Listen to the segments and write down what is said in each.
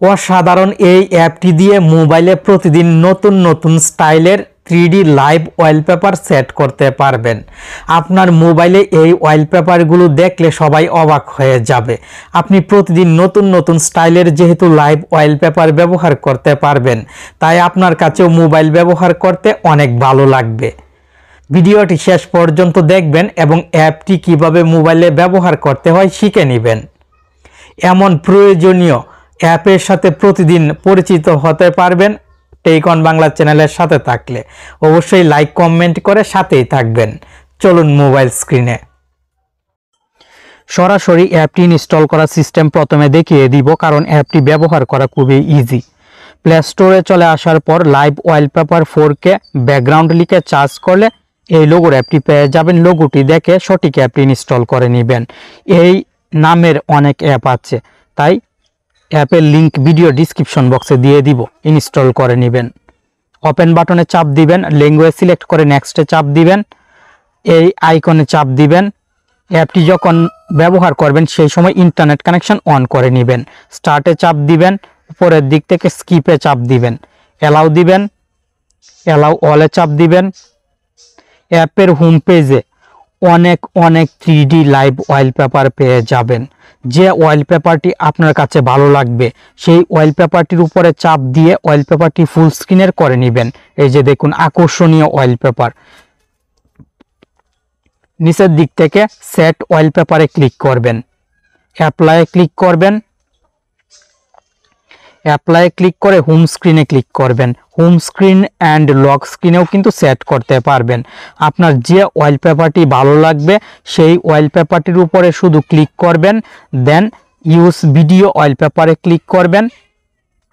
অসাধারণ এই অ্যাপটি দিয়ে মোবাইলে প্রতিদিন নতুন নতুন স্টাইলের 3D লাইভ ওয়ালপেপার সেট করতে পারবেন। আপনার মোবাইলে এই ওয়ালপেপারগুলো দেখলে সবাই অবাক হয়ে যাবে। আপনি প্রতিদিন নতুন নতুন স্টাইলের যেহেতু লাইভ ওয়ালপেপার ব্যবহার করতে পারবেন, তাই আপনার কাছেও মোবাইল ব্যবহার করতে অনেক ভালো লাগবে। ভিডিওটি শেষ পর্যন্ত দেখবেন এবং অ্যাপটি কিভাবে মোবাইলে ব্যবহার করতে হয় শিখে নেবেন। এমন প্রয়োজনীয় অ্যাপের সাথে প্রতিদিন পরিচিত হতে পারবেন টেক অন বাংলা চ্যানেলের সাথে থাকলে। অবশ্যই লাইক কমেন্ট করে সাথেই থাকবেন। চলুন মোবাইল স্ক্রিনে সরাসরি অ্যাপটি ইনস্টল করার সিস্টেম প্রথমে দেখিয়ে দিব, কারণ অ্যাপটি ব্যবহার করা খুবই ইজি। প্লে স্টোরে চলে আসার পর লাইভ ওয়ালপেপার 4K ব্যাকগ্রাউন্ড লিখে সার্চ করলে এই লোগোর অ্যাপটি পেয়ে যাবেন। লোগোটি দেখে সঠিক অ্যাপটি ইনস্টল করে নেবেন। এই নামের অনেক অ্যাপ আছে, তাই অ্যাপের লিংক ভিডিও ডিসক্রিপশন বক্সে দিয়ে দিব, ইনস্টল করে নেবেন। ওপেন বাটনে চাপ দিবেন, ল্যাঙ্গুয়েজ সিলেক্ট করে নেক্সটে চাপ দিবেন, এই আইকনে চাপ দিবেন। অ্যাপটি যখন ব্যবহার করবেন সেই সময় ইন্টারনেট কানেকশন অন করে নেবেন। স্টার্টে চাপ দিবেন, উপরের দিক থেকে স্কিপে চাপ দিবেন, অ্যালাউ দিবেন, অ্যালাউ অলে চাপ দিবেন। অ্যাপের হোম পেজে অনেক 3D লাইভ ওয়ালপেপার পেয়ে যাবেন। যে ওয়ালপেপারটি আপনার কাছে ভালো লাগবে সেই ওয়ালপেপারটির উপরে চাপ দিয়ে ওয়ালপেপারটি ফুল স্ক্রিনের করে নেবেন। এই যে দেখুন আকর্ষণীয় ওয়ালপেপার। নিচের দিক থেকে সেট ওয়ালপেপারে ক্লিক করবেন, অ্যাপ্লাইয়ে ক্লিক করবেন, অ্যাপ্লাই ক্লিক করে হোম স্ক্রিনে ক্লিক করবেন। হোম স্ক্রিন অ্যান্ড লক স্ক্রিনেও কিন্তু সেট করতে পারবেন। আপনার যে ওয়ালপেপারটি ভালো লাগবে সেই ওয়ালপেপারটির উপরে শুধু ক্লিক করবেন, দেন ইউজ ভিডিও ওয়ালপেপারে ক্লিক করবেন,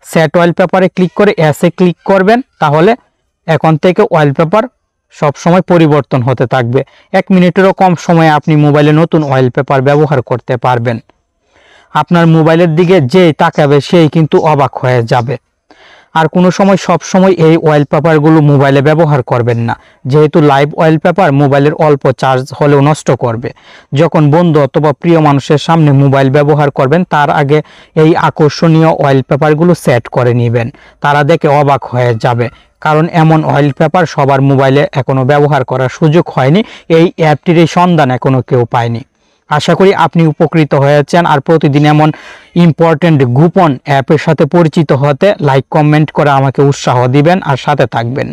সেট ওয়ালপেপারে ক্লিক করে এসে ক্লিক করবেন। তাহলে এখন থেকে ওয়ালপেপার সবসময় পরিবর্তন হতে থাকবে। 1 মিনিটেরও কম সময়ে আপনি মোবাইলে নতুন ওয়ালপেপার ব্যবহার করতে পারবেন। আপনার মোবাইলের দিকে যেই তাকাবে সেই কিন্তু অবাক হয়ে যাবে। আর কোনো সময় সব সময় এই ওয়ালপেপারগুলো মোবাইলে ব্যবহার করবেন না, যেহেতু লাইভ ওয়ালপেপার মোবাইলের অল্প চার্জ হলেও নষ্ট করবে। যখন বন্ধু অথবা প্রিয় মানুষের সামনে মোবাইল ব্যবহার করবেন তার আগে এই আকর্ষণীয় ওয়ালপেপারগুলো সেট করে নেবেন, তারা দেখে অবাক হয়ে যাবে। কারণ এমন ওয়ালপেপার সবার মোবাইলে এখনও ব্যবহার করার সুযোগ হয়নি, এই অ্যাপটির এই সন্ধান এখনও কেউ পায়নি। আশা করি আপনি উপকৃত হয়েছেন। আর প্রতিদিন এমন ইম্পর্টেন্ট গোপন অ্যাপের সাথে পরিচিত হতে লাইক কমেন্ট করে আমাকে উৎসাহ দিবেন আর সাথে থাকবেন।